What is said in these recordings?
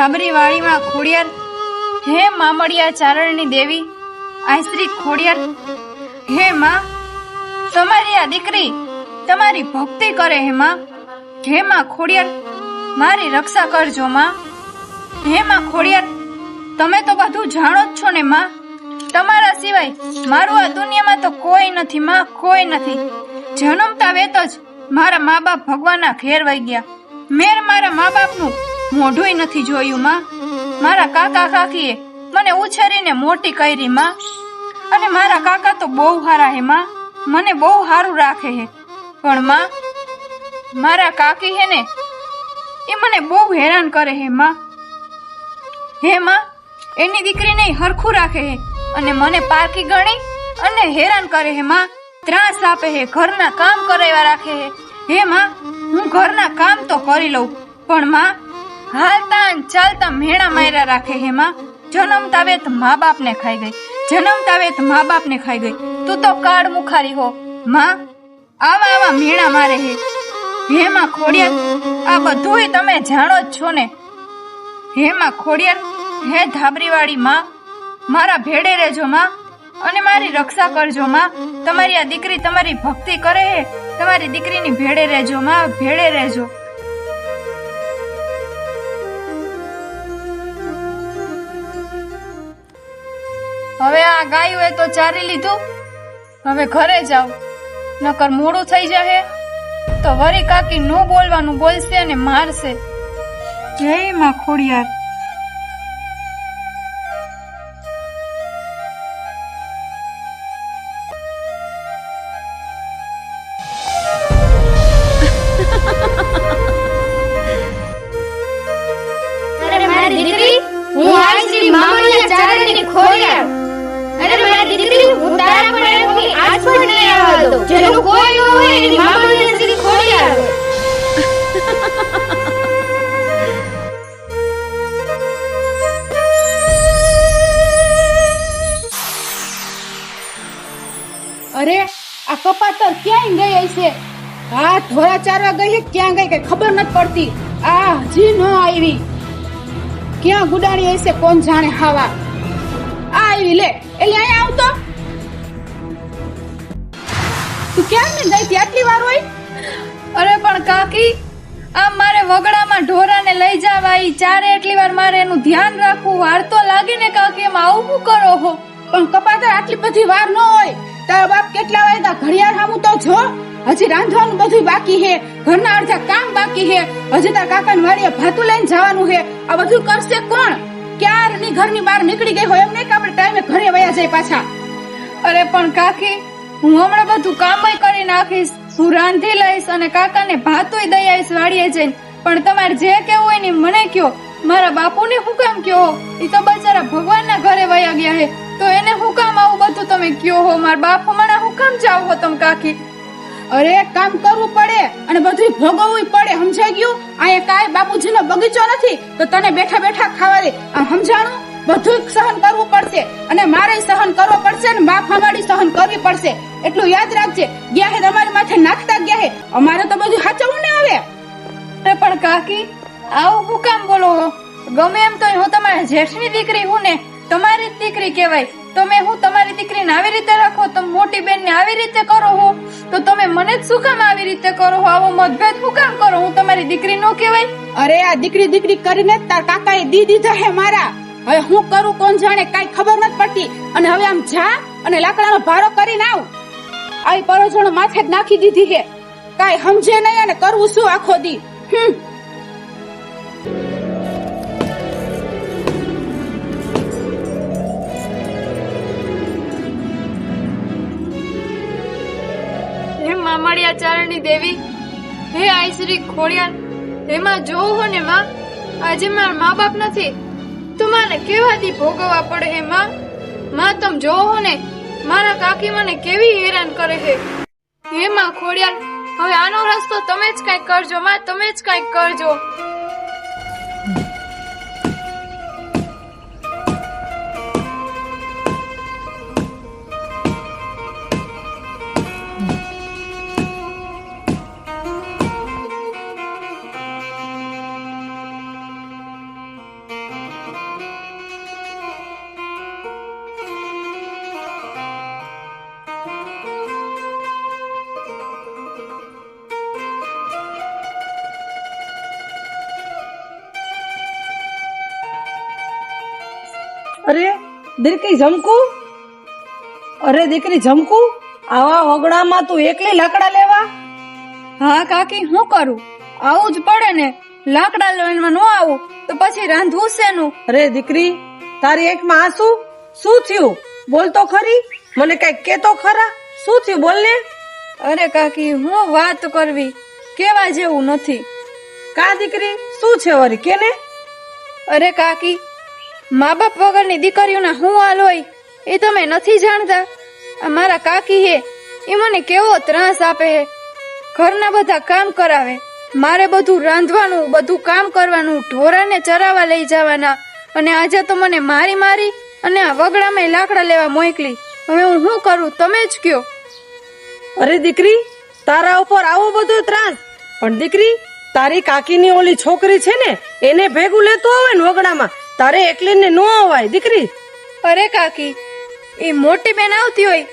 ધાબરી વાડીમાં ખોડિયાર, હે મામડિયા ચારણની દેવી આશ્રી ખોડિયાર, હે માં તમારી આ દીકરી તમારી ભક્તિ કરે હે માં, હે માં ખોડિયાર મારી રક્ષા કરજો માં, હે માં ખોડિયાર તમે તો બધું જાણો જ છો ને માં, તમારા સિવાય મારું આ દુનિયામાં તો કોઈ નથી માં, કોઈ નથી. જન્મતા વેત જ મારા મા બાપ ભગવાનના ઘેર વહી ગયા. મેં મારા મા બાપનું મોઢુંય નથી જોયું માં. મારા કાકા કાકીએ મને ઉછેરીને મોટી કરી માં, અને મારા કાકા તો બહુ સારા હે માં, મને બહુ સારું રાખે હે. પણ માં મારા કાકી હે ને એ મને બહુ હેરાન કરે હે માં. હે માં એની દીકરીને હરખું રાખે હે અને મને પારકી ગણી અને હેરાન કરે હે માં, ત્રાસ આપે હે, ઘરના કામ કરાવ્યા રાખે હે. હે માં હું ઘરના કામ તો કરી લઉં, પણ માં હાલતા ચાલતા મેણા માર્યા રાખે હે માં. જન્મતા વેત મા બાપને ખાઈ ગઈ, જન્મતા વેત મા બાપને ખાઈ ગઈ. તું તો કાળ મુખારી હો માં, આવા આવા મેણા મારે હે. હે માં ખોડિયાર આ બધુંય તમે જાણો જ છો ને. હે માં ખોડિયાર, હે ધાબરીવાળી માં મારા ભેડે રહેજો માં, અને મારી રક્ષા કરજો માં. તમારી આ દીકરી તમારી ભક્તિ કરે હે, તમારી દીકરીની ભેડે રહેજો માં, ભેડે રહેજો. હવે આ ગાયું એ તો ચારી લીધું, હવે ઘરે જાવ, નકર મોડું થઈ જાહે તો વરી કાકી નું બોલવાનું બોલશે અને મારશે. જય માં ખોડિયાર. અરે આ કપાતર ક્યાંય ગઈ હશે? હા ધોરા ચારવા ગઈ છે, ક્યાં ગઈ કઈ ખબર નથી પડતી. આ હજી ન આવી, ક્યાં ગુડાણી હશે કોણ જાણે. હાવા આ આવી, લે એટલે અહીંયા આવતો. તું ક્યાં ને ગઈ આટલી વાર હોય? અરે પણ કાકી આ મારે વગડામાં ઢોરાને લઈ જવા ઈ ચારે એટલી વાર મારે એનું ધ્યાન રાખવું. વાર તો લાગે ને કાકી, એમાં આવું શું કરો હો? પણ કપાતર આટલી બધી વાર ન હોય. તારો બાપ કેટલા વાગ્યા ઘડિયાળ સામું તો જો. હજી રાંધવાનું બધું બાકી હે, ઘરના અડધા કામ બાકી હે, હજી તાર કાકાની વાડીએ ભાતું લઈને જવાનું હે. આ બધું કરશે કોણ? ક્યારની ઘરની બહાર નીકળી ગઈ હોય એમ નહીં કે આપણે ટાઈમે ઘરે વયા જાય પાછા. અરે પણ કાકી હું હમણાં બધું કામય કરી નાખીશ, હું રાંધી લઈશ અને કાકાને ભાતુંય દઈ આવીશ વાડીએ જઈને. પણ તમારે જે કેવું હોય ને મને કયો, મારા બાપુને હું કામ કયો? એ તો બચારા ભગવાનના ઘરે વયા ગયા હે, તો એને હું કામ આવું બધું તમે કયો હો? મારા બાપ હમણાં હું કામ જાવ હો તમે કાકી? અરે કામ કરવું પડે અને બધું ભોગવવું પડે, સમજાઈ ગયું? અહીંયા કાંઈ બાપુજીનો બગીચો નથી તો તને બેઠા બેઠા ખાવા દે. આ સમજાણું? બધું સહન કરવું પડશે અને મારે સહન કરવો પડશે ને બાપ અમારી સહન કરવી પડશે. એટલું યાદ રાખજે. ગયા હે તમારી માથે નાખતા ગયા હે, અમારે તો બધું સાચવવું ને હવે. અરે પણ કાકી આવું હું કામ બોલો હો? ગમે એમ તો હું તમારા જેઠની દીકરી હું ને, તમારી જ દીકરી કહેવાય. તમે હું તમારી દીકરીને આવી રીતે રાખો, તમે મોટી બેનને આવી રીતે કરો હો, તો તમે મને જ શું કામ આવી રીતે કરો હો? આવો મતભેદ શું કામ કરો? હું તમારી દીકરી નો કહેવાય? અરે આ દીકરી દીકરી કરીને તાર કાકાએ દી દીધા હે મારા. હવે હું કરું કોણ જાણે, કાઈ ખબર નથી પડતી. અને હવે આમ જા અને લાકડાનો ભારો કરીને આવ. આવી પરોજણો માથે જ નાખી દીધી હે, કાઈ સમજે નહીં અને કરવું શું આખો દી. હે મામડિયા ચારણની દેવી, હે આઈશ્રી ખોડિયાર, એમાં જોવું હો ને માં, આજે મારા મા બાપ નથી તો મારે કેવાથી ભોગવવા પડે હે માં. માં તમે જોવો હો ને મારા કાકી મને કેવી હેરાન કરે હે. હે માં ખોડિયાર, હવે આનો રસ્તો તમે જ કઈક કરજો માં, તમે જ કઈક કરજો. અરે દીકરી જમકુ, અરે દીકરી જમકુ, આવા વગડામાં તું એકલી લાકડા લેવા? હા કાકી, હું કરું? આવું જ પડે ને. લાકડા લઈને ન આવું તો પછી રાંધવું શેનું? અરે દીકરી, તારી આંખમાં આંસુ? શું થયું? બોલ તો ખરી, મને કઈક કેતો ખરા. શું થયું? બોલ ને. અરે કાકી, હું વાત કરવી, કેવા જેવું નથી. કા દીકરી, શું છે વરી, કે ને? અરે કાકી, મા બાપ વગરની દીકરીઓના હું હાલ હોય એ તમે નથી જાણતા. આ મારા કાકી હે, એ મને કેવો ત્રાસ આપે હે. ઘરના બધા કામ કરાવે, મારે બધું રાંધવાનું, બધું કામ કરવાનું, ઢોરાને ચરાવવા લઈ જવાના, અને આજે તો મને મારી મારી અને આ વગડામાં લાકડા લેવા મોકલી. હવે હું શું કરું, તમે જ કયો. અરે દીકરી, તારા ઉપર આવો બધો ત્રાસ, પણ દીકરી તારી કાકીની ઓલી છોકરી છે ને, એને ભેગું લેતો આવે ને વગડામાં, તારે એકલીને ન આવાય દીકરી. અરે કાકી, એ મોટી બેન આવતી હોય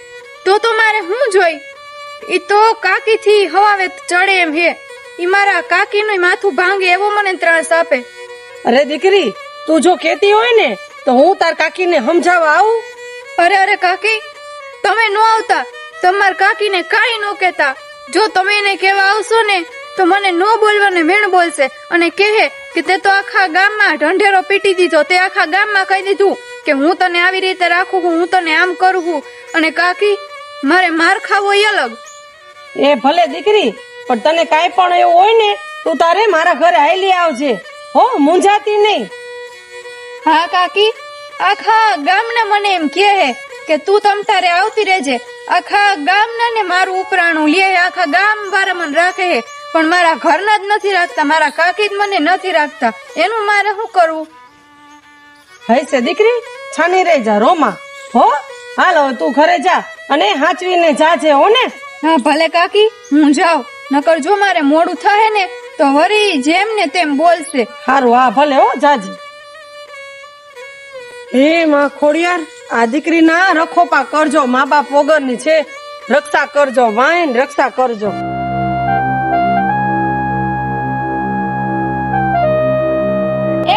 તો મારે શું જોઈ? ઈ તો કાકી થી હવાવે ચડે એમ હે. ઈ મારા કાકી નું માથું ભાંગે એવો મને ત્રાસ આપે. અરે દીકરી, તું જો કેતી હોય ને તો હું તાર કાકીને સમજાવવા આવું. અરે કાકી, તમે ન આવતા, તમાર કાકીને કાઈ ન કહેતા. જો તમે એને કેવા આવશો ને તો મને ન બોલવાને મેણ બોલશે અને કહે કે તે તો આખા ગામમાં ઢંઢેરો પીટી દીધો, તે આખા ગામમાં કહી દીધું કે હું તને આવી રીતે રાખું છું, હું તને આમ કરું છું. અને કાકી, મારે માર ખાવો ય અલગ. એ ભલે દીકરી, પણ તને કાઈ પણ એવું હોય ને તું તારે મારા ઘરે આયલી આવજે, હો, મૂંઝાતી નહીં. હા કાકી, આખા ગામને મને એમ કહે કે તું તમ તારે આવતી રહેજે. આખા ગામના ને મારું ઉપરાણું લે, આખા ગામ વાળા મને રાખે હે, પણ મારા ઘરના જ નથી રાખતા, મારા કાકી જ મને નથી રાખતા. એનું મારે શું કરવું? હૈસે દીકરી, છાની રહી જા રોમાં, હો. હાલ હવે તું ઘરે જા અને હાચવીને જાજે, હો ને. હા ભલે કાકી, હું જાઉં, નકર જો મારે મોડું થાય ને તો વરી જેમ ને તેમ બોલશે. હારું, હા ભલે, હો, જાજે. હે માં ખોડિયાર, આ દીકરી ના રખોપા કરજો, મા બાપ વગરની છે, રક્ષા કરજો, વાઈન રક્ષા કરજો.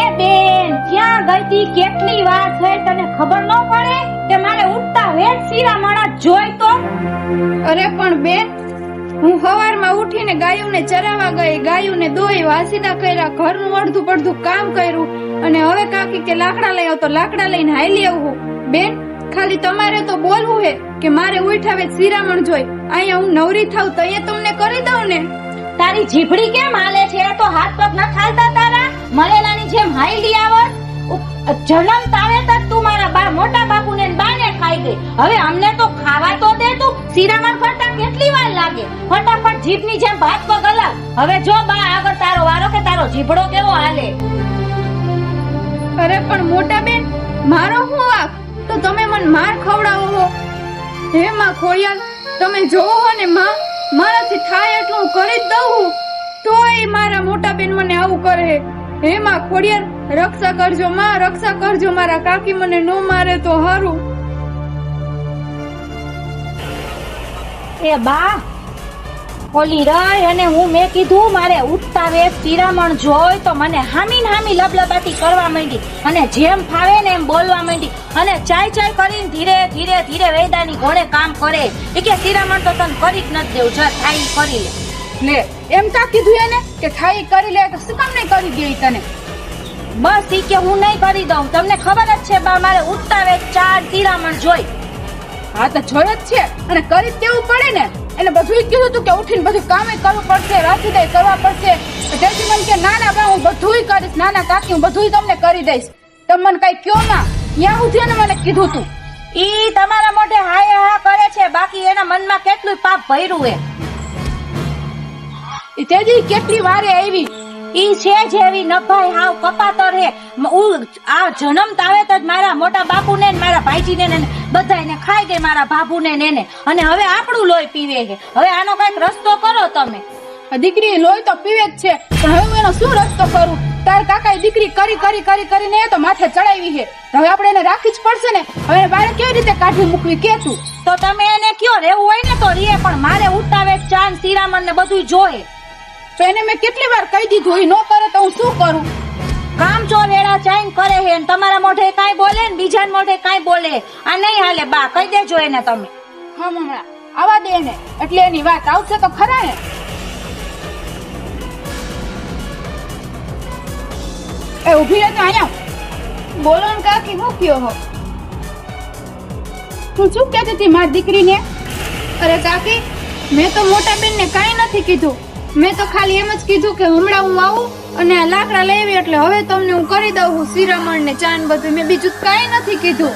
એ બેન, ક્યાં ગઈ તી? કેટલી વાર થઈ, તને ખબર ન પડે કે મારે ઉઠતા વેત શિરામણા જોઈ તો? અરે પણ બેન, હું સવારમાં ઉઠીને ગાયોને ચરાવવા ગઈ, ગાયોને દોઈ, વાસીદા કર્યા, ઘરનું અડધું પડધું કામ કર્યું, અને હવે કાકી કે લાકડા લઈ આવ તો લાકડા લઈને હાલી આવું. બેન, ખાલી તમારે તો બોલવું હે કે મારે ઉઠાવે શિરામણ જોઈ. અહીંયા હું નવરી થાવ તો એ તમને કરી દઉં ને. તારી જીભડી કેમ હાલે છે? તો હાથ પગ ન ખાલતા તારા? મરેલાની જેમ હાઈલી આવત. જન્મ તાવે તક તું મારા મોટા બાપુને ને બાને ખાઈ ગઈ. હવે અમને તો ખાવા તો દે તું. શિરામણ કરતા કેટલી વાર લાગે? ફટાફટ જીભની જેમ ભાત પગ અલગ. હવે જો બા આગળ તારો વારો કે તારો જીભડો કેવો હાલે. અરે પણ મોટા બેન, મારો હું વાક તો તમે મને માર ખવડાવો હો. હે માં ખોડિયાર, તમે જોવો હો ને માં, મારાથી થાય એટલું હું કરી જ દઉં, તોય મારા મોટા બેન મને આવું કરે. હે માં ખોડિયાર, રક્ષા કરજો માં, રક્ષા કરજો. મારા કાકી મને ન મારે તો હારું. એ બા ઓલી રહી અને હું મેં કીધું મારે ઉઠતા વેત શિરામણ જોઈ તો મને હામી લબલબાટી કરવા માંડી અને જેમ ફાવે ને એમ બોલવા માંડી અને ચાય કરીને ધીરે ધીરે ધીરે વેદાની ઘોડે કામ કરે. એ કે શિરામણ તો તને કરી જ નથી દેવું, જો થાય કરી લે. લે, એમ તા કીધું એને કે થાય કરી લે, તો શું કામ નહીં કરી દે તને? બસ ઈ કે હું નહીં કરી દઉં. તમને ખબર જ છે બા, મારે ઉઠતા વેત 4 શિરામણ જોઈ. હા તો જોઈ જ છે, અને કરી જ દેવું પડે ને. એને બધું કીધું તું કે ઉઠીને બધું કામે કરવું પડશે, રાતી દઈ કરવા પડશે. તેથી મને કે ના બા, હું બધું કરીશ. ના કાકી, હું બધું તમને કરી દઈશ, તમે મને કઈ કયો ના. ત્યાં સુધી એને મને કીધું તું. ઈ તમારા મોઢે હાય હા કરે છે, બાકી એના મનમાં કેટલું પાપ ભર્યું હે. ઈ તેજી કેટલી વારે આવી. ઈ છે જેવી નભાઈ હાવ કપાતર હે. આ જન્મ તાવે તો મારા મોટા બાપુને ને મારા ભાઈજીને ને બધાને ખાઈ ગઈ, મારા બાબુને ને એને. અને હવે આપણું લોહી પીવે છે. હવે આનો કઈક રસ્તો કરો તમે. દીકરી લોહી તો પીવે જ છે, પણ હવે હું એનો શું રસ્તો કરું? તાર કાકા દીકરી કરીને તો માથે ચડાવી છે. હવે આપણે એને રાખી જ પડશે ને. હવે એને બહાર કેવી રીતે કાઢી મૂકવી કે તું? તો તમે એને કયો રહેવું હોય ને તો રીએ, પણ મારે ઉઠાવે ચાંદ શિરામણ ને બધું જોઈએ. તો એને મેં કેટલી વાર કહી દીધું, એ ન કરે તો હું શું કરું? કામ ચોર એડા ચાઈન કરે હે ને તમારા મોઢે કાંઈ બોલે ને બીજા મોઢે કાંઈ બોલે. આ નહીં હાલે બા, કહી દેજો એને તમે. હા મમરા આવા દે ને, એટલે એની વાત આવશે તો ખરા ને. એ ઉભી રહે તો અહીંયા. બોલો ને કાકી, હું કયો હો? તું શું કહેતી હતી મારી દીકરીને? અરે કાકી, મેં તો મોટા બેન ને કાંઈ નથી કીધું. મેં તો ખાલી એમ જ કીધું કે હમણાં હું આવું અને આ લાકડા લઈ આવી એટલે હવે તમને હું કરી દઉં હું શિરામણ ને ચાન બધું. મેં બીજું કાંઈ નથી કીધું.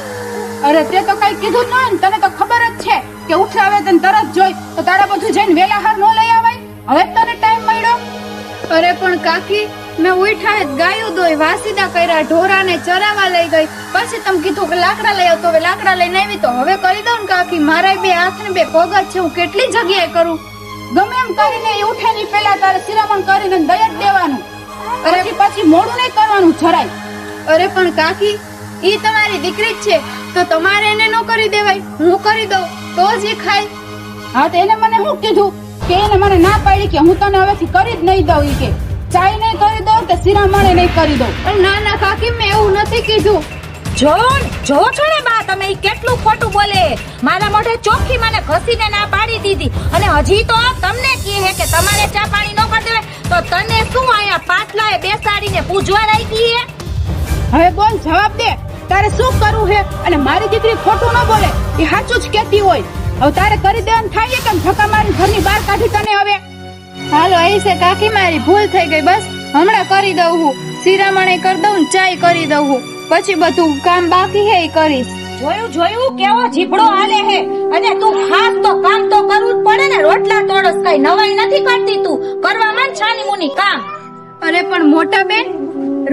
અરે તે તો કઈ કીધું જ ન, તને તો ખબર જ છે કે ઉઠાવે તને તરત જોઈ તો તારા બધું જઈને વેલા હાર નો લઈ આવાય. હવે જ તને ટાઈમ મળ્યો. અરે પણ કાકી, મેં ઉઠાય ગાયું દોઈ, વાસીદા કર્યા, ઢોરાને ચરાવા લઈ ગઈ, પછી તમે કીધું કે લાકડા લઈ આવ તો હવે લાકડા લઈને આવી તો હવે કરી દઉં ને કાકી. મારા બે હાથ ને બે પગ જ છે, હું કેટલી જગ્યાએ કરું. ગમે એમ કરીને એ ઉઠે ની પેલા તારે શિરામણ કરીને દઈ જ દેવાનું. અરે પછી મોડું નહીં કરવાનું જરાય. અરે પણ કાકી, ઈ તમારી દીકરી જ છે તો તમારે એને ન કરી દેવાય? હું કરી દઉં તો જ ઈ ખાય. હા તો એને મને શું કીધું કે એને મને ના પાડી કે હું તને હવેથી કરી જ નહીં દઉં. ઈ કે ચાય નહીં કરી દઉં કે શિરામણે નહીં કરી દઉં. પણ ના ના કાકી, મેં એવું નથી કીધું. જો છો ને બા તમે ઈ કેટલું ખોટું બોલે. મારા મોઢે ચોખ્ખી મને ઘસીને ના પાડી દીધી અને હજી તો તમને કહે કે તમારે ચા પાણી ન કરી દેવાય તો તને શું આયા પાછલાએ બેસાડીને પૂજવા રાખી હે? હવે બોલ, જવાબ દે. તારે શું કરવું હે? અને મારી દીકરી ખોટું ન બોલે, એ સાચું જ કહેતી હોય. હવે તારે કરી દેવાનું થાય કે ધક્કા મારી ઘરની બહાર કાઢી તને હવે. હાલો એ છે કાકી, મારી ભૂલ થઈ ગઈ. બસ હમણાં કરી દઉં હું શિરામણે કરી દઉં ને ચાય કરી દઉં હું, પછી બધું કામ બાકી હે એ કરીશ. જોયું કેવો જીભડો હાલે હે. અને તું ખાસ તો કામ તો કરવું જ પડે ને. રોટલા તોડસ કઈ નવાઈ નથી કરતી તું. કરવા માંડ છાની મુની કામ. અરે પણ મોટા બેન,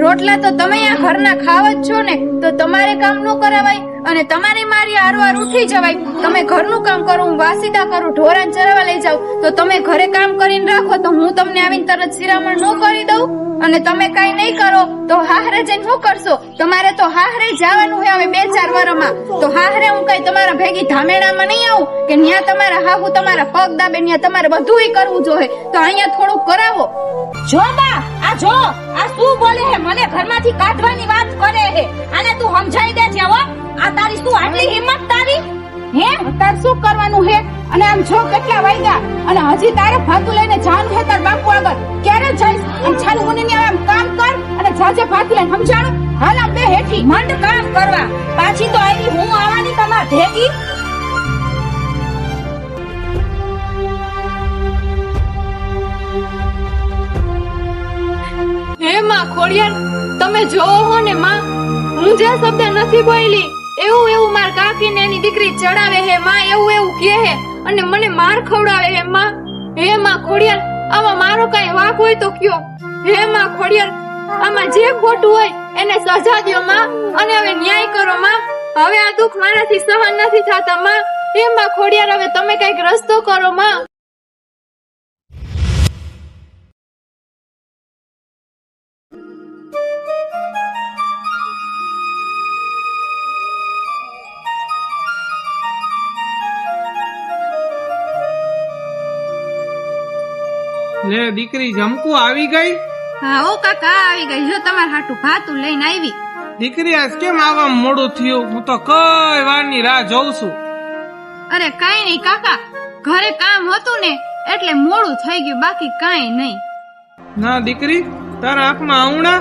રોટલા તો તમે આ ઘરના ખાવ જ છો ને, તો તમારે કામ ન કરાવાય અને તમારે મારી હારવાર ઉઠી જવાય. તમે ઘરનું કામ કરો, હું વાસીદા કરું, ઢોરાને ચરાવા લઈ જાવ, તો તમે ઘરે કામ કરીને રાખો તો હું તમને આવીને તરત શિરામણ ન કરી દઉં? અને તમે કઈ નહીં કરો તો હાહરે જઈને શું કરશો? તમારે તો હાહરે જવાનું હોય હવે 2-4 વર્ષમાં. તો હાહરે હું કઈ તમારા ભેગી ધામેડામાં નહીં આવું કે ન્યા તમારા હાહુ તમારા પગ દાબે, ન્યા તમારે બધું કરવું જોઈએ. તો અહીંયા થોડું કરાવો. જો બા, આ શું બોલે હે? મને ઘરમાંથી કાઢવાની વાત કરે હે. આને તું સમજાઈ દેજે હો. આ તારી શું આટલી હિંમત તારી? હે તાર શું કરવાનું હે? અને આમ જો કેટલા વાગ્યા અને હજી તારે ભાતું લઈને જવાનું હે તાર બાપુ આગળ. ક્યારે જઈશ? આમ છાની મુની આમ કામ કર અને જાજે ભાતું લઈને. સમજાણું? હાલ આમ બે હેઠી મંડ કામ કરવા. પાછી તો આવી હું આવવાની તમાર ભેગી. હે માં ખોડિયાર, તમે જોવો હો ને માં, હું જે શબ્દ નથી બોલી એવું માર કાકીને એની દીકરી ચડાવે હે માં, એવું કહે હે અને મને માર ખવડાવે હે માં. હે માં ખોડિયાર, આમાં મારો કઈ વાંક હોય તો કયો. હે માં ખોડિયાર, આમાં જે ખોટું હોય એને સજા દ્યો માં, અને હવે ન્યાય કરો માં. હવે આ દુઃખ મારાથી સહન નથી થતા માં. હે માં ખોડિયાર, હવે તમે કઈક રસ્તો કરો માં. લે દીકરી, જમકુ આવી ગઈ? હા ઓ કાકા, આવી ગઈ. જો તમારે હાટું ભાતું લઈને આવી. દીકરી, આજ કેમ આવા મોડું થયું? હું તો કઈ વારની રાહ જોઉં છું. અરે કાઈ નહીં કાકા, ઘરે કામ હતું ને એટલે મોડું થઈ ગયું, બાકી કાઈ નહીં. ના દીકરી, તારા આંખમાં આઉણા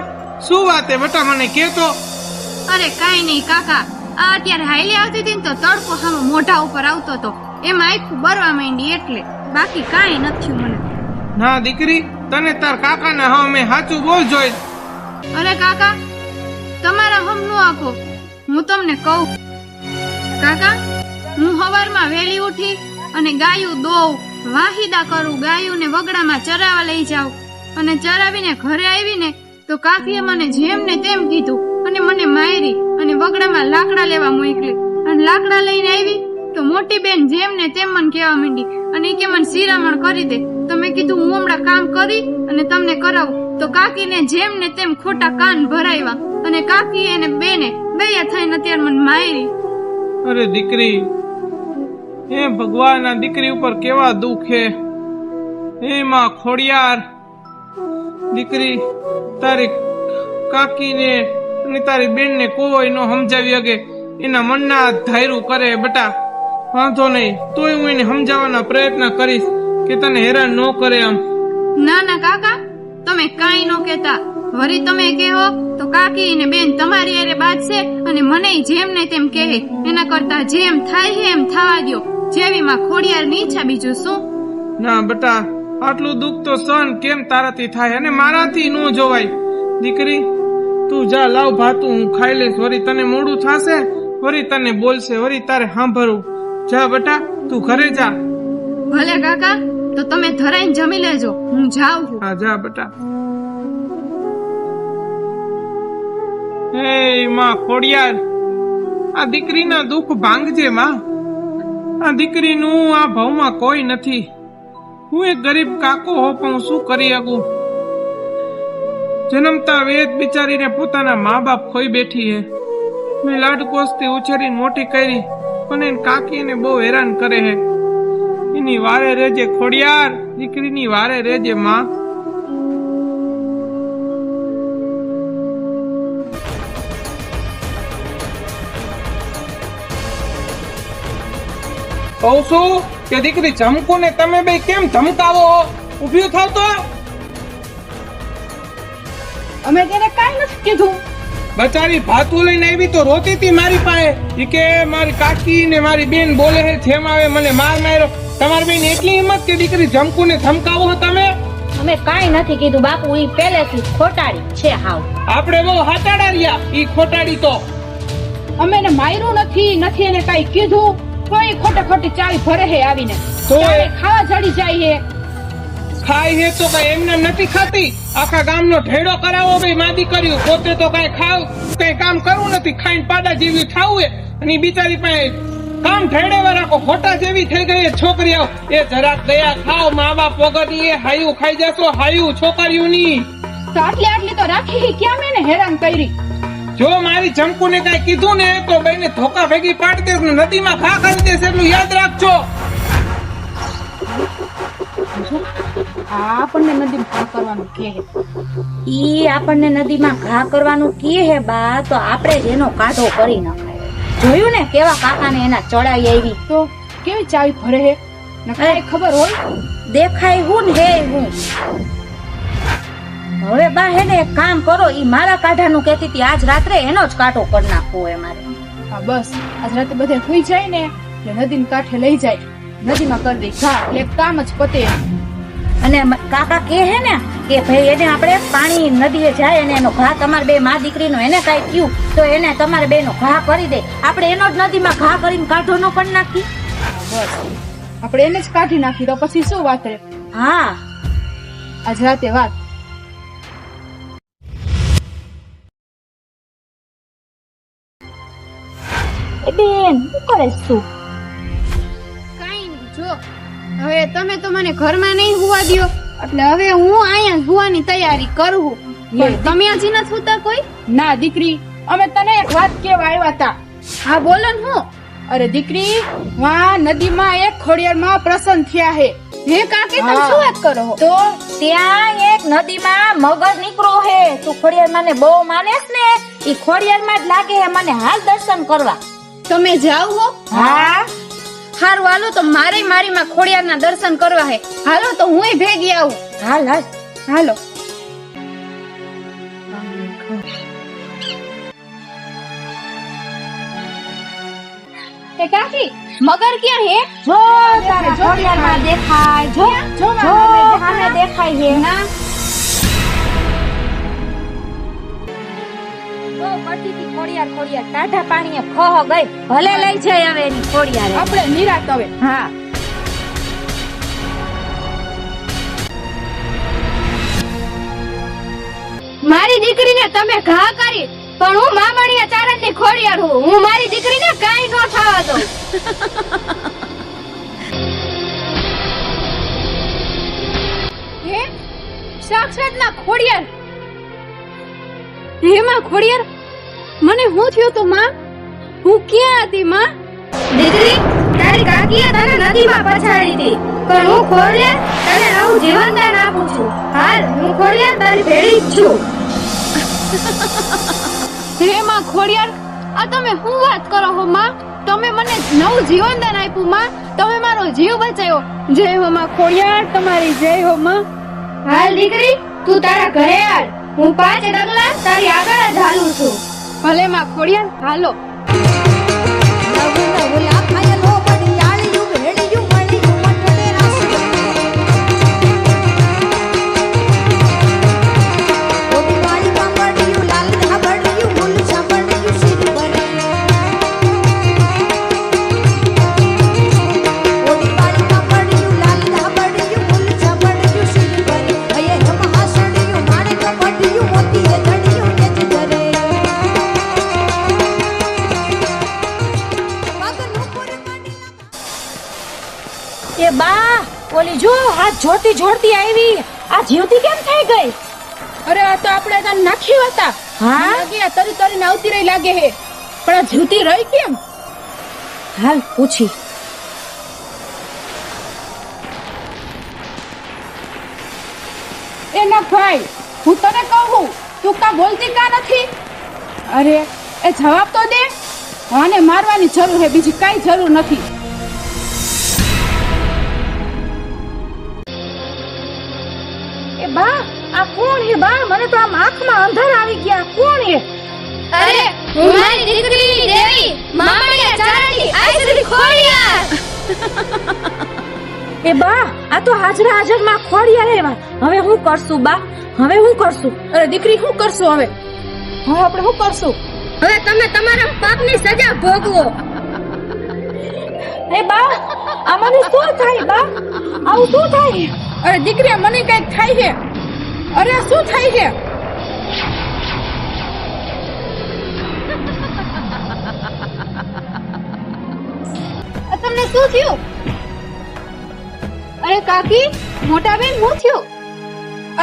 શું વાતે બટા મને કેતો? અરે કાઈ નહીં કાકા, આ અત્યારે હાઈલી આવતી હતી ને તો તડકો સામે મોઢા ઉપર આવતો હતો, એમાં આખું બરવા માંડી એટલે, બાકી કાઈ નથી મને. ના દીકરી, તને તાર કાકાના હા મેં સાચું બોલ જોઈ. અરે કાકા, તમારા હમ નો આપો, હું તમને કહું કાકા, હું સવારમાં વહેલી ઉઠી અને ગાયું દોઉં, વાહિદા કરું, ગાયુંને વગડામાં ચરાવા લઈ જાઉં અને ચરાવીને ઘરે આવીને તો કાકીએ મને જેમ ને તેમ કીધું અને મને મારી અને વગડામાં લાકડા લેવા મોકલી અને લાકડા લઈને આવી તો મોટી બેન જેમ ને તેમ મને કહેવા માંડી અને એ કે મને શિરામણ કરી દે. તો મેં કીધું હું હમણાં કામ કરી અને તમને કરાવું. તો કાકીને જેમ ને તેમ ખોટા કાન ભરાવ્યા અને કાકી એને બેને બે થઈને અત્યારે મને મારી. અરે દીકરી, હે ભગવાન, આ દીકરી ઉપર કેવા દુઃખ હે. હે માં ખોડિયાર, દીકરી તારી કાકીને અને તારી બેનને કોઈ નો સમજાવી શકે. એના મનના ધાયરું કરે બેટા. વાંધો નહીં, તોય હું એને સમજાવવાના પ્રયત્ન કરીશ કે તને હેરાન ન કરે. આમ ના ના કાકા, તમે કાંઈ ન કહેતા. વળી તમે કહો તો કાકી ને બેન તમારી હારે બાજશે અને મને જેમ ને તેમ કહે. એના કરતા જેમ થાય છે એમ થવા દ્યો. જેવી માં ખોડિયારની ઈચ્છા, બીજું શું. ના બેટા, આટલું દુઃખ તો સહન કેમ તારાથી થાય અને મારાથી ન જોવાય. દીકરી તું જા, લાવ ભાતું હું ખાઈ લઈશ. વળી તને મોડું થશે, વળી તને બોલશે, વળી તારે સાંભળવું. જા બેટા, તું ઘરે જા. ભલે કાકા, તો તમે ધરાઈને જમી લેજો, હું જાઉં છું. હા જા બેટા. હે માં ખોડિયાર, આ દીકરીના દુઃખ ભાંગજે માં. આ દીકરીનું આ ભાવમાં કોઈ નથી. હું એક ગરીબ કાકો હો, પણ શું કરી શકું. જન્મતા વેદ બિચારીને પોતાના મા બાપ ખોઈ બેઠી હે. મેં લાડકોસથી ઉછેરીને મોટી કરી, પણ એને કાકી એને બહુ હેરાન કરે હે. એની વારે રેજે ખોડિયાર, દીકરીની વારે રેજે માં. કહું છું કે દીકરી ચમકુ ને તમે બે કેમ ધમકાવો? ઉભી થાવ તો. અમે તેને કાંઈ નથી કીધું. બચારી ભાતું લઈને આવી તો રોતી હતી મારી પાસે. ઈ કે મારી કાકી ને મારી બેન બોલે છે, જેમ આવે મને માર માર્યો. તમારી બેન એટલી હિંમત કે દીકરી ચમકુ ને ધમકાવો તમે? અમે કાંઈ નથી કીધું બાપુ, ઈ પહેલેથી ખોટાડી છે હાવ. આપણે બહુ હાટાડા રહ્યા. ઈ ખોટાડી તો અમે એને માર્યું નથી એને કાંઈ કીધું. તો એ ખોટી ચાવી ભરે હે આવીને. તો એ ખાવા ચડી જાય હે. ખાય હે તો કઈ એમને નથી ખાતી. આખા ગામનો ઢેડો કરાવો ભાઈ માદી કર્યું. પોતે તો કઈ કામ કરવું નથી, ખાઈને પાડા જેવી થાવું હે. અને ઈ બિચારી પાસે કામ ઢેડેવા રાખો. ખોટા જેવી થઈ ગઈ છોકરીઓ. એ જરાક દયા ખાવ, મા બાપ વગરની એ હાયું ખાઈ જશો. હાયું છોકરીઓની તો આટલી તો રાખી ક્યાં મેં એને હેરાન કરી. જો મારી ચમકુ ને કઈ કીધું ને તો બેને ધોકા ભેગી પાડી દેશ, નદીમાં ઘા કરી દેશે. એટલું યાદ રાખજો. આપણને નદીમાં ઘા કરવાનું કે ઈ આપણને નદીમાં ઘા કરવાનું કે હે બા, તો આપણે જ એનો કાઢો કરી નાખાય. જોયું ને કેવા કાકાને એના ચડાઈ આવી. તો કેવી ચાવી ભરે હે, નકાય ખબર હોય. દેખાય હું ને હે હું. હવે બા હે ને એક કામ કરો, ઈ મારા કાઢાનું કહેતી હતી. આજ રાત્રે એનો જ કાંટો કરી નાખવો હે મારે. હા બસ, આજ રાતે બધે સુઈ જાય ને એટલે નદીના કાંઠે લઈ જાય, નદીમાં કરી દે ઘા. એટલે એક કામ જ પતે. અને કાકા કે હે ને કે ભાઈ એને આપણે પાણી નદીએ જાય અને એનો ઘા તમારે બે માં દીકરીનો એને કઈ થયું તો એને તમારે બે નો ઘા કરી દે. આપણે એનો જ નદીમાં ઘા કરીને કાઢો નો કરી નાખી. બસ આપણે એને જ કાઢી નાખી તો પછી શું વાત રે. હા આજ રાતે વાત. બેન શું કરે તું? કાંઈ નહીં, જો હવે તમે તો મને ઘરમાં નહીં હુવા દ્યો, એટલે હવે હું અહીંયા હુવાની તૈયારી કરું. પણ તમે હજી નથી સુતા કોઈ? ના દીકરી, અમે તને એક વાત કેવા આવ્યા હતા. હા બોલો ને. હું અરે દીકરી, વાં નદીમાં એક ખોડિયારમાં પ્રસન્ન થયા હે. હે કાકી, તમે શું વાત કરો છો? તો ત્યાં એક નદીમાં મગર નીકળો હે. તું ખોડિયાર ને બહુ માનેસ ને, ઈ ખોડિયારમાં જ લાગે હે. મને હાલ દર્શન કરવા. તમે જાવ હો? હા હારું હાલો, તો મારી માં ખોડિયારના દર્શન કરવા હે. હાલો તો હુંય ભેગી આવું. હાલ હાલ હાલો. એ કાકી, મગર ક્યાં હે? જો તારે ખોડિયારમાં દેખાય. જો જો સામે દેખાય હે. ના ખોડિયાર ટાઢા પાણીએ ખોહ ગઈ. ભલે લઈ જાય હવે એની ખોડિયાર. આપણે નિરાત હવે. હા મારી દીકરીને તમે ઘા કરી, પણ હું મામણીયા ચારણની ખોડિયાર હું. હું મારી દીકરીને કાંઈ ન થવા દઉં. હે સાક્ષાત ના ખોડિયાર. હે માં ખોડિયાર, મને શું થયું તો માં? હું ક્યાં હતી માં? દીકરી, તારી કાકીએ તને નદીમાં પછાડી હતી, પણ હું ખોડિયાર તને નવું જીવનદાન આપું છું. હાલ હું ખોડિયાર તારી ભેળી જ છું. હે માં ખોડિયાર, આ તમે શું વાત કરો હો માં? તમે મને નવું જીવનદાન આપ્યું માં, તમે મારો જીવ બચાવ્યો. જય હો માં ખોડિયાર, તમારી જય હો માં. હાલ દીકરી, તું તારા ઘરે હાલ. હું 5 ડગલા તારી આગળ જ હાલું છું. ભલે માં ખોડિયાર, હાલો. એ બા, ઓલી જો હાથ જોડતી જોડતી આવી. આ જીવતી કેમ થઈ ગઈ? અરે આ તો આપણે તને નાખી હતા. હા? લાગે આ તરી તરીને આવતી રહી લાગે હે, પણ આ જીવતી રહી કેમ? હાલ પૂછી. એ ના ભાઈ, હું તને કહું, તું કા બોલતી કા નથી? અરે એ જવાબ તો દે. આને મારવાની જરૂર હે, બીજી કાઈ જરૂર નથી. એ બા, આ કોણ હે બા? મને તો આમ આંખમાં અંધાર આવી ગયા. કોણ હે? અરે હું મારી દીકરીની દેવી મામડિયા ચારણની આઈશ્રી ખોડિયાર. એ બા, આ તો હાજરા હાજરમાં ખોડિયાર એવા. હવે હું કરશું બા? હવે હું કરશું? અરે દીકરી, શું કરશું હવે? હવે આપણે શું કરશું? હવે તમે તમારા પાપની સજા ભોગવો. એ બા, આ મને શું થાય બા? આવું શું થાય? અરે દીકરી, મને કઈક થાય છે. અરે આ શું થાય છે? તમને શું થયું? અરે કાકી, મોટા બેન, શું થયું?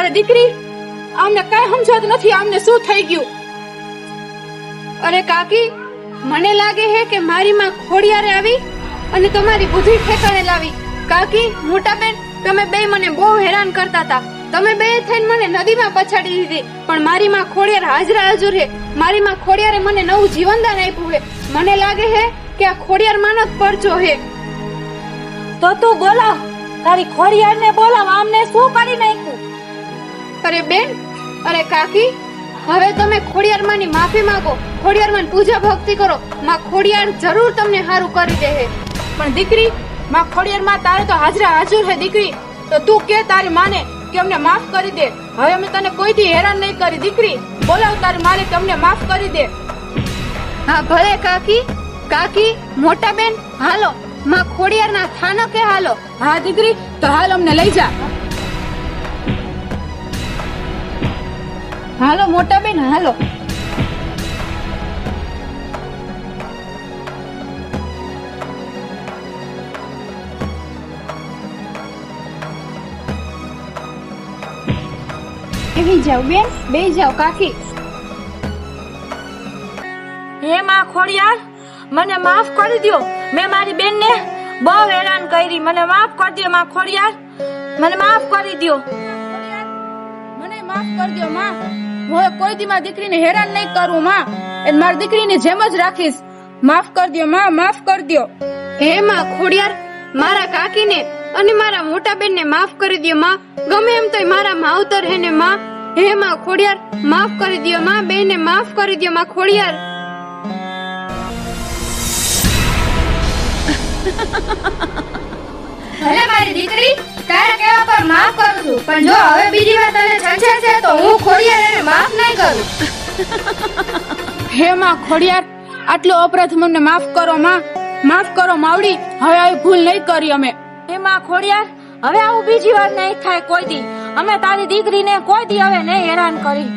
અરે દીકરી, આમને કઈ સમજાતું નથી. આમને શું થઈ ગયું? અરે કાકી, મને લાગે છે કે મારી માં ખોડિયારે આવી અને તમારી બુદ્ધિ ઠેકાણે લાવી. કાકી, મોટા બેન, તમે બે મને બહુ હેરાન કરતા હતા. તમે બે થઈને મને નદીમાં પછાડી દીધી, પણ મારી માં ખોડિયાર હાજરા હાજર છે. મારી માં ખોડિયારે મને નવું જીવનદાન આપ્યું છે. મને લાગે છે કે આ ખોડિયાર માનો જ પરચો છે. તો તું બોલાવ, તારી ખોડિયારને બોલાવ. આમને શું કરી નાખ્યું? અરે બેન, અરે કાકી, હવે તમે ખોડિયાર માની માફી માંગો, ખોડિયાર માની પૂજા ભક્તિ કરો. માં ખોડિયાર જરૂર તમને સારું કરી દે છે. પણ દીકરી, માં ખોડિયાર માં તારે તો હાજરા હાજર હે દીકરી. તો તું કે તારી માને કે અમને માફ કરી દે. હવે અમે તને કોઈથી હેરાન નહીં કરી. દીકરી, બોલાવ તારી માને કે અમને માફ કરી દે. હા ભલે કાકી. કાકી, મોટા બેન, હાલો માં ખોડિયાર ના થાનો કે હાલો. હા દીકરી, તો હાલ અમને લઈ જા. હાલો મોટા બેન, હાલો. બેહી જાવ બેન, બેહી જાવ કાકી. હે માં ખોડિયાર, મને માફ કરી દ્યો. મેં મારી બેનને બહુ હેરાન કરી. મને માફ કરી દ્યો માં ખોડિયાર, મને માફ કરી દ્યો. મને માફ કરી દો માં. હું કોઈ દી મારી દીકરીને હેરાન નહીં કરું માં. એ મારી દીકરીની જેમ જ રાખીશ. માફ કરી દો માં, માફ કરી દો. હે માં ખોડિયાર, મારા કાકીને અને મારા મોટા બેનને માફ કરી દ્યો માં. ગમે એમ તોય મારા માવતર હે ને માં. હે માં ખોડિયાર, માફ કરી દ્યો માં. બેને માફ કરી દ્યો માં ખોડિયાર. ભલે મારી દીકરી, તારા કહેવા પર માફ કરું છું, પણ જો હવે બીજી વાર તને છંછેડશે તો હું ખોડિયાર એને માફ નહીં કરું. હે માં ખોડિયાર, આટલો અપરાધ મને માફ કરો માં. માફ કરો માવડી. હવે આવી ભૂલ નહીં કરી અમે. હે માં ખોડિયાર, હવે આવું બીજી વાર નહીં થાય કોઈ દી. અમે તારી દીકરીને કોઈ દી હવે નહીં હેરાન કરી.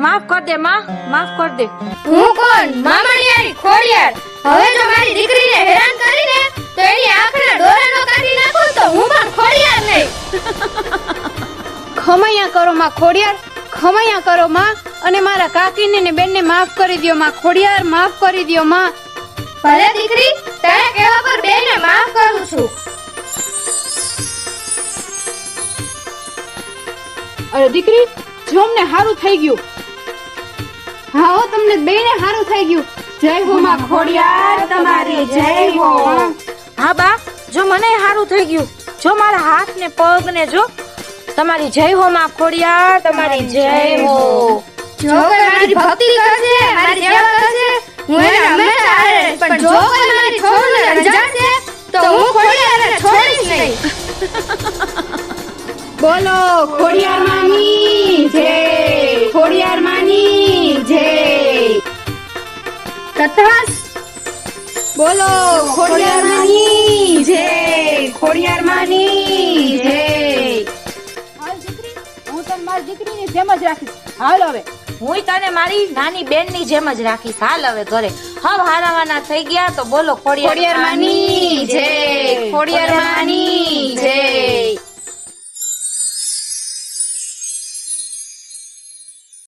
માફ કર દે માં, માફ કર દે. હું કોણ? મામડિયાની ખોડિયાર. હવે જો મારી દીકરીને હેરાન કરીને તો એની આંખના ડોરાનો કાઢી નાખું તો હું પણ ખોડિયાર નહીં. ખમૈયા કરો માં ખોડિયાર, ખમૈયા કરો માં. અને મારા કાકીને ને બેનને માફ કરી દ્યો માં ખોડિયાર, માફ કરી દ્યો માં. ભલે દીકરી, તારા કહેવા પર બેને માફ કરું છું. અરે દીકરી, જો અમને સારું થઈ ગયું. હા હો તમને બેયને સારું થઈ ગયું. જય હો માં ખોડિયાર તમારી જય હો. હા બા, જો મને સારું થઈ ગયું. જો મારા હાથ ને પગ ને જો તમારી જય હો માં ખોડિયાર તમારી જય હો. જો કોઈ મારી ભક્તિ કરશે, મારી સેવા કરશે, હું એને હંમેશા હારે રહીશ. પણ જો કોઈ મારી છોડને રંજાડશે તો હું ખોડિયારને છોડીશ નહીં. બોલો ખોડિયાર માની જય, ખોડિયાર માની જય. કથાસ બોલો ખોડિયાર માની જય, ખોડિયાર માની જય. હાલ દીકરી, હું તને મારી દીકરીની જેમ જ રાખીશ. હાલ હવે હું તને મારી નાની બેન ની જેમ જ રાખીશ. હાલ હવે ઘરે હવ હારાવાના થઈ ગયા તો બોલો ખોડિયાર ખોડિયાર માની જય, ખોડિયાર માની જય.